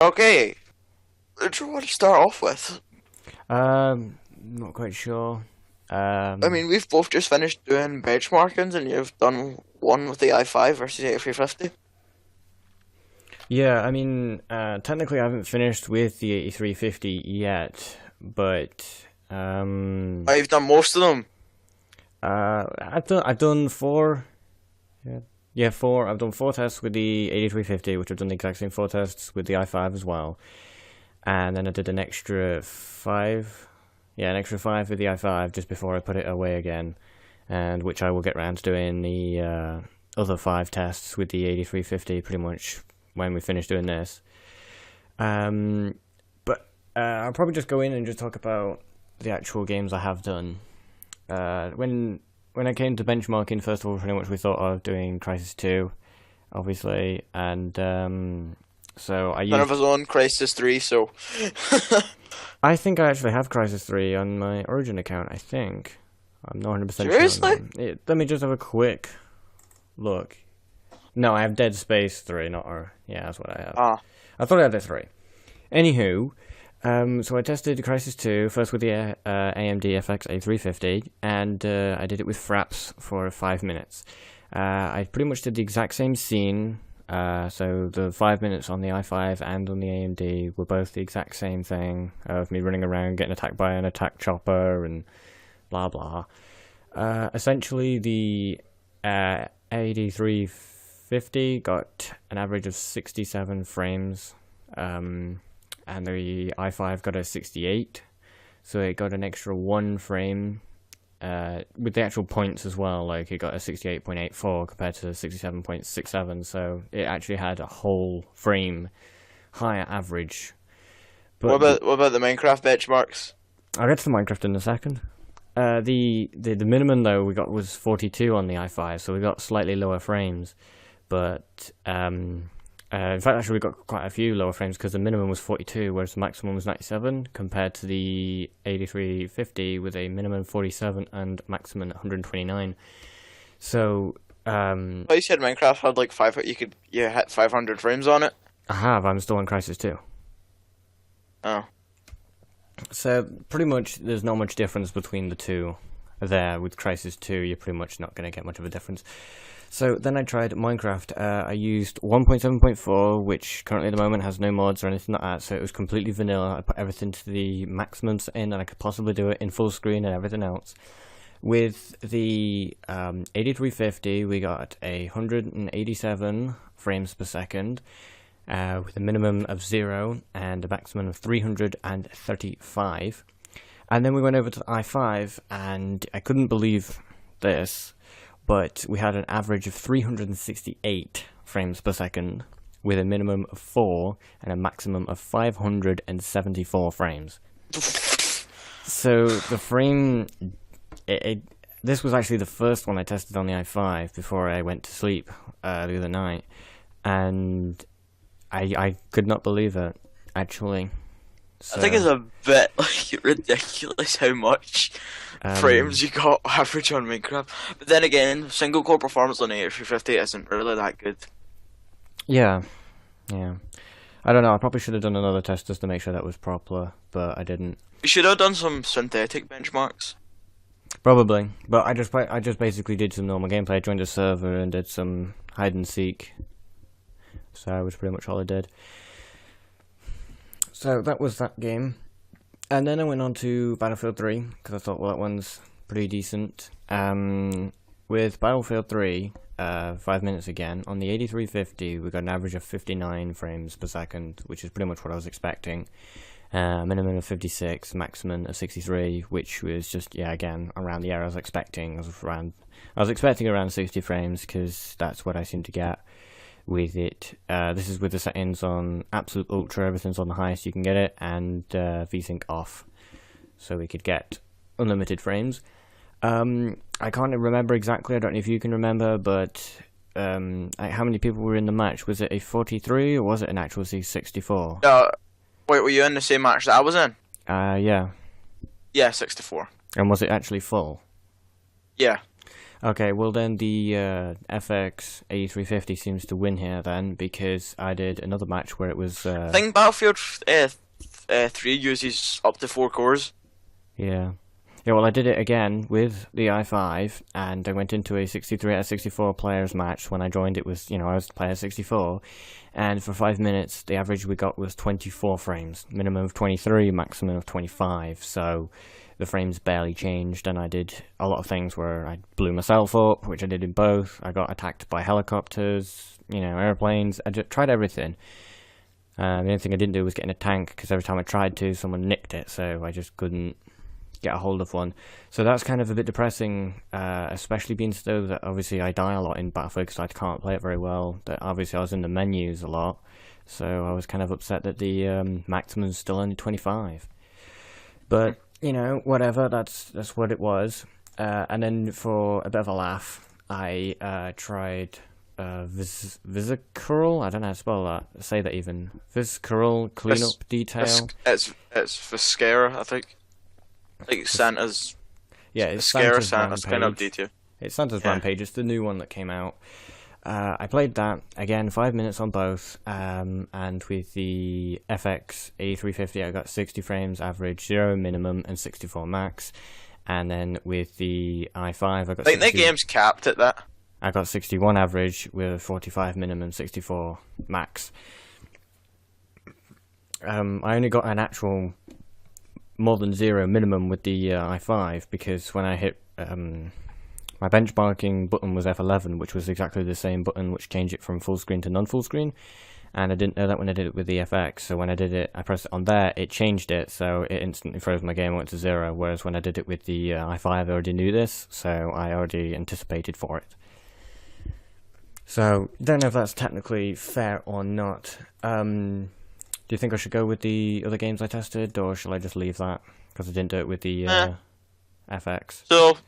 Okay, what do you want to start off with? Not quite sure. I Um, mean, we've both just finished doing benchmarkings, and you've done one with the i5 versus the A350. yeah, I mean, technically I haven't finished with the 8350 yet, but I've done most of them. I've done four. Yeah, yeah, four. I've done four tests with the 8350, which I've done the exact same four tests with the i5 as well, and then I did an extra five. Yeah, an extra five with the i5 just before I put it away again, and which I will get round to doing the other five tests with the 8350 pretty much when we finish doing this. But I'll probably just go in and just talk about the actual games I have done. When I came to benchmarking, first of all, pretty much we thought of doing Crisis 2, obviously, and so I None of used. us own Crisis 3, so I think I actually have Crisis 3 on my Origin account. I think I'm not 100% sure on that seriously? one. Let me just have a quick look. No, I have Dead Space 3, not R. Yeah, that's what I have. Ah, I thought I had the 3. Anywho, so I tested Crisis 2 first with the AMD FX A350, and I did it with Fraps for 5 minutes. I pretty much did the exact same scene. So the 5 minutes on the i5 and on the AMD were both the exact same thing of me running around getting attacked by an attack chopper and blah blah. Essentially, the 8350 got an average of 67 frames, and the i5 got a 68, so it got an extra one frame. With the actual points as well, like it got a 68.84 compared to 67.67, so it actually had a whole frame higher average. what But about what about the Minecraft benchmarks? I'll get to the Minecraft in a second. The minimum though we got was 42 on the i5, so we got slightly lower frames. But in fact, actually, we got quite a few lower frames because the minimum was 42, whereas the maximum was 97, compared to the 8350 with a minimum 47 and maximum 129. So I you said Minecraft had like five. You hit 500 frames on it. I'm still on Crisis 2. Oh, So pretty much, there's not much difference between the two. There with Crisis 2, you're pretty much not going to get much of a difference. So then I tried Minecraft. I used 1.7.4, which currently at the moment has no mods or anything like that, so it was completely vanilla. I put everything to the maximums in, and I could possibly do it in full screen and everything else. With the 8350, we got 187 frames per second, with a minimum of 0 and a maximum of 335. And then we went over to the i5, and I couldn't believe this, but we had an average of 368 frames per second with a minimum of 4 and a maximum of 574 frames. So the frame, this was actually the first one I tested on the i5 before I went to sleep the other night, and I could not believe it, actually. I think it's So, a bit like ridiculous how much um, frames you got average on Minecraft. But then again, single core performance on the A350 isn't really that good. yeah, yeah. I don't know, I probably should have done another test just to make sure that was proper, but I didn't. We should have done some synthetic benchmarks. Probably, but I just basically did some normal gameplay, joined a server and did some hide and seek. So that was pretty much all I did. So that was that game, and then I went on to Battlefield 3 because I thought, well, that one's pretty decent. With Battlefield 3, 5 minutes again on the 8350, we got an average of 59 frames per second, which is pretty much what I was expecting. Minimum of 56, maximum of 63, which was just, yeah, again around the area I was expecting. I was expecting around 60 frames because that's what I seem to get with it. This is with the settings on absolute ultra, everything's on the highest you can get it, and VSync off, so we could get unlimited frames. I can't remember exactly. I don't know if you can remember, but how many people were in the match? Was it a 43 or was it an actual C64? Wait, were you in the same match that I was in? Yeah. Yeah, 64. And was it actually full? Yeah. Okay, well then the FX A350 seems to win here then, because I did another match where it was I think Battlefield 3 uses up to 4 cores. yeah. Yeah, well I did it again with the i5, and I went into a 63 out of 64 players match. When I joined it was, I was player 64, and for 5 minutes the average we got was 24 frames. Minimum of 23, maximum of 25, so the frames barely changed, and I did a lot of things where I blew myself up, which I did in both. I got attacked by helicopters, airplanes. I just tried everything. The only thing I didn't do was get in a tank, because every time I tried to, someone nicked it, so I just couldn't get a hold of one. So that's kind of a bit depressing, especially being so that obviously I die a lot in Battlefield because I can't play it very well. That obviously I was in the menus a lot, so I was kind of upset that the maximum is still only 25. But whatever. That's what it was. And then for a bit of a laugh, I tried Visceral. I don't know how to spell that. Say that even. Visceral cleanup detail. It's Viscera, I think. Like Santa's. Yeah, it's Santa's Rampage. cleanup detail. It's Santa's Yeah. Rampage. It's the new one that came out. I played that again, 5 minutes on both, and with the FX A350 I got 60 frames average, 0 minimum, and 64 max. And then with the i5 I got I think the game's capped at that. I got 61 average with 45 minimum, 64 max. I only got an actual more than 0 minimum with the i5, because when I hit my benchmarking button was F11, which was exactly the same button which changed it from full screen to non-full screen, and I didn't know that when I did it with the FX. So when I did it, I pressed it on there, it changed it, so it instantly froze my game and went to 0, whereas when I did it with the i5 I already knew this, so I already anticipated for it. So, don't know if that's technically fair or not. Do you think I should go with the other games I tested, or shall I just leave that? Because I didn't do it with the FX. So,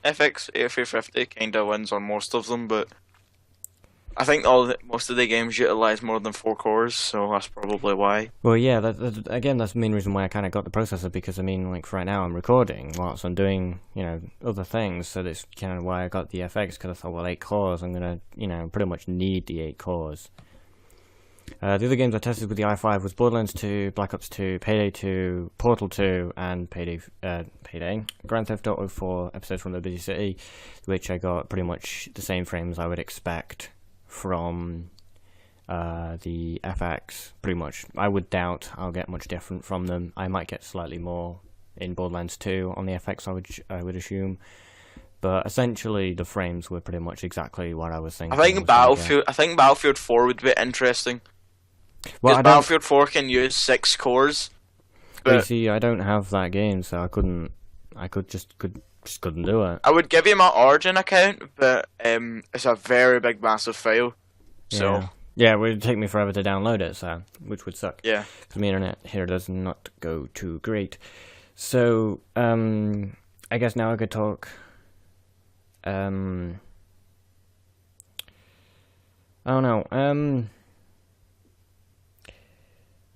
FX A350 kinda wins on most of them, but I think most of the games utilize more than 4 cores, so that's probably why. Well, yeah, again, that's the main reason why I kind of got the processor, because, like, for right now I'm recording whilst I'm doing, other things, so that's kind of why I got the FX, because I thought, well, 8 cores, I'm going to, pretty much need the 8 cores. The other games I tested with the i5 was Borderlands 2, Black Ops 2, Payday 2, Portal 2, and Payday, Grand Theft Auto 4, Episodes from the Busy City, which I got pretty much the same frames I would expect from the FX, pretty much. I would doubt I'll get much different from them. I might get slightly more in Borderlands 2 on the FX, I would assume. But essentially, the frames were pretty much exactly what I was thinking. I think Battlefield 4 would be interesting. Well, Because Battlefield 4 can use 6 cores. But you see, I don't have that game, so I couldn't do it. I would give you my Origin account, but it's a very big, massive file. So yeah, it would take me forever to download it, so which would suck. Yeah, because my internet here does not go too great. So I guess now I could talk. I don't know.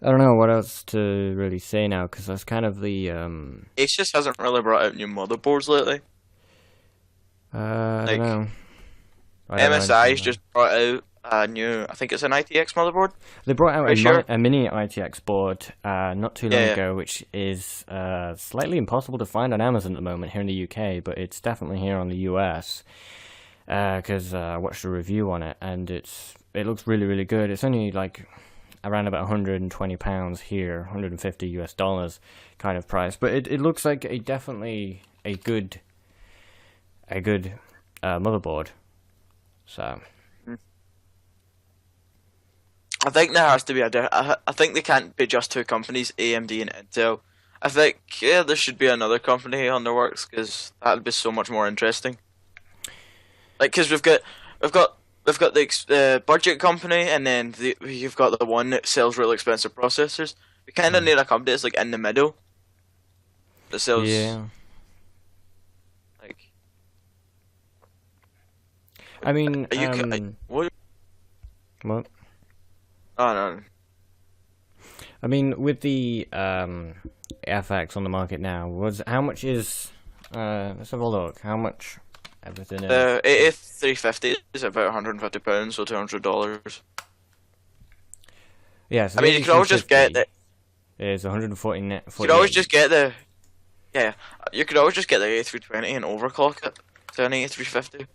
I don't know what else to really say now, because that's kind of the Asus hasn't really brought out new motherboards lately. I don't know. MSI's just brought out a new, I think it's an ITX motherboard. They brought out Sure. a mini ITX board not too long ago, which is slightly impossible to find on Amazon at the moment here in the UK, but it's definitely here on the US. Because I watched a review on it, and it looks really, really good. It's only like around about £120 here, $150 kind of price, but it looks like definitely a good motherboard. So I think there has to be I think they can't be just 2 companies, AMD and Intel. I think there should be another company on the works, because that'd be so much more interesting. Like, because we've got the budget company, and then you've got the one that sells really expensive processors. We kind of need a company that's like in the middle that sells. Yeah. Like, I mean, what? What? Oh no. I mean, with the FX on the market now, how much is? Let's have a look. How much Everything The else. A350 is about £150, so $200. Yeah, so I the mean, you could always just get 8350 the. is 140 net You could always 48. just get the. Yeah, you could always just get the A320 and overclock it to an A350.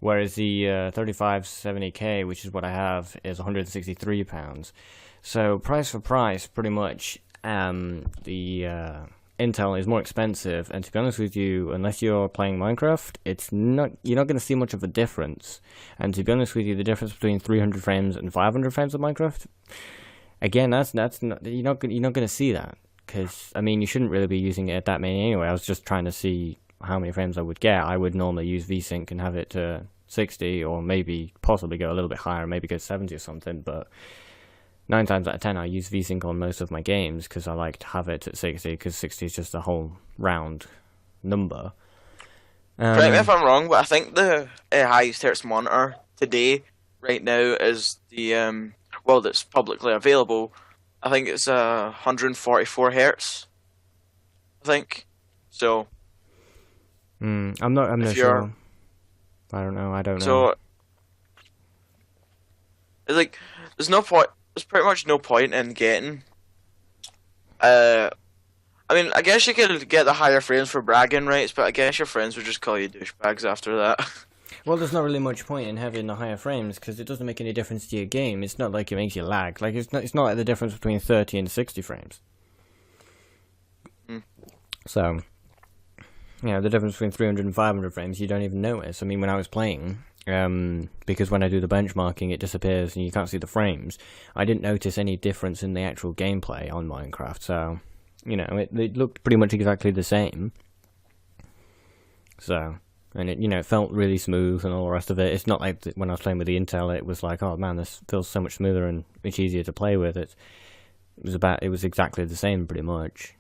Whereas the 3570K, which is what I have, is £163. So price for price, pretty much, the Intel is more expensive. And to be honest with you, unless you're playing Minecraft, you're not going to see much of a difference. And to be honest with you, the difference between 300 frames and 500 frames of Minecraft, again, that's not you're not going to see that, because I mean you shouldn't really be using it at that many anyway. I was just trying to see how many frames I would get. I would normally use VSync and have it to 60, or maybe possibly go a little bit higher, maybe go 70 or something. But 9 times out of 10, I use VSync on most of my games because I like to have it at 60, because 60 is just a whole round number. Correct me if I'm wrong, but I think the highest hertz monitor today, right now, is the well, that's publicly available. I think it's 144 hertz. I think so. I'm not sure. I don't know. So it's like there's no point. There's pretty much no point in getting. I mean, I guess you could get the higher frames for bragging rights, but I guess your friends would just call you douchebags after that. Well, there's not really much point in having the higher frames because it doesn't make any difference to your game. It's not like it makes you lag. Like it's not like the difference between 30 and 60 frames. Mm. So, the difference between 300 and 500 frames, you don't even notice. I mean, when I was playing, because when I do the benchmarking, it disappears and you can't see the frames. I didn't notice any difference in the actual gameplay on Minecraft. So, it looked pretty much exactly the same. So. And it felt really smooth and all the rest of it. It's not like when I was playing with the Intel, it was like, oh man, this feels so much smoother and much easier to play with. It was exactly the same pretty much.